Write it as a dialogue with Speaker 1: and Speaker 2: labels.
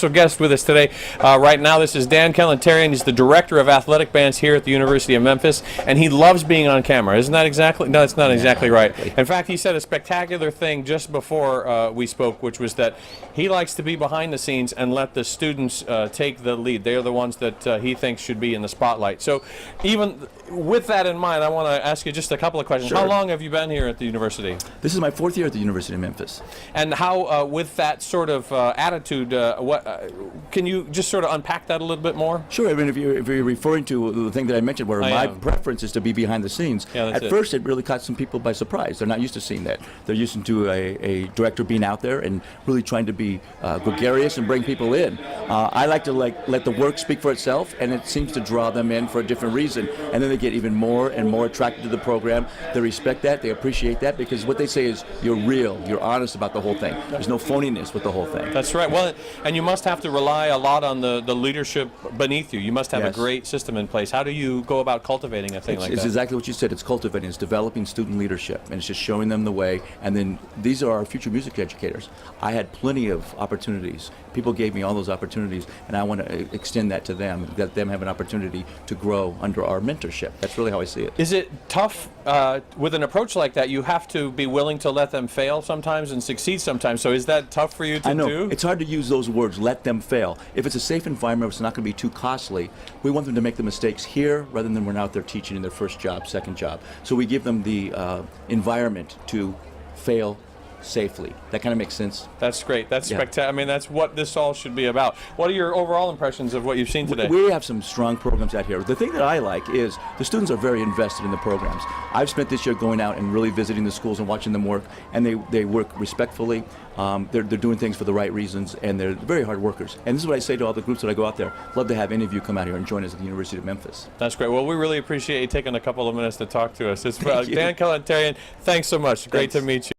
Speaker 1: special guest with us today. Right now, this is Dan Kalantarian. He's the director of athletic bands here at the University of Memphis, and he loves being on camera. Isn't that exactly? No, it's not exactly right. In fact, he said a spectacular thing just before we spoke, which was that he likes to be behind the scenes and let the students take the lead. They're the ones that he thinks should be in the spotlight. So even with that in mind, I want to ask you just a couple of questions.
Speaker 2: Sure.
Speaker 1: How long have you been here at the university?
Speaker 2: This is my 4th year at the University of Memphis.
Speaker 1: And how, with that sort of attitude, can you just sort of unpack that a little bit more?
Speaker 2: Sure. I mean, if you're referring to the thing that I mentioned, where my preference is to be behind the scenes, at first it really caught some people by surprise. They're not used to seeing that. They're used to a director being out there and really trying to be gregarious and bring people in. I like to let the work speak for itself, and it seems to draw them in for a different reason. And then they get even more and more attracted to the program. They respect that. They appreciate that, because what they say is you're real, you're honest about the whole thing. There's no phoniness with the whole thing.
Speaker 1: That's right. Well, and you must have to rely a lot on the leadership beneath you. You must have a great system in place. How do you go about cultivating a thing like that?
Speaker 2: It's exactly what you said. It's cultivating. It's developing student leadership, and it's just showing them the way. And then these are our future music educators. I had plenty of opportunities. People gave me all those opportunities, and I want to extend that to them, let them have an opportunity to grow under our mentorship. That's really how I see it.
Speaker 1: Is it tough with an approach like that? You have to be willing to let them fail sometimes and succeed sometimes. So is that tough for you to do?
Speaker 2: I know. It's hard to use those words, let them fail. If it's a safe environment, it's not going to be too costly. We want them to make the mistakes here rather than when out there teaching in their first job, second job. So we give them the environment to fail safely. That kind of makes sense.
Speaker 1: That's great. That's spectacular. I mean, that's what this all should be about. What are your overall impressions of what you've seen today?
Speaker 2: We have some strong programs out here. The thing that I like is the students are very invested in the programs. I've spent this year going out and really visiting the schools and watching them work, and they work respectfully. They're doing things for the right reasons, and they're very hard workers. And this is what I say to all the groups that I go out there. Love to have any of you come out here and join us at the University of Memphis.
Speaker 1: That's great. Well, we really appreciate you taking a couple of minutes to talk to us. It's Dan Kalantarian. Thanks so much. Great to meet you.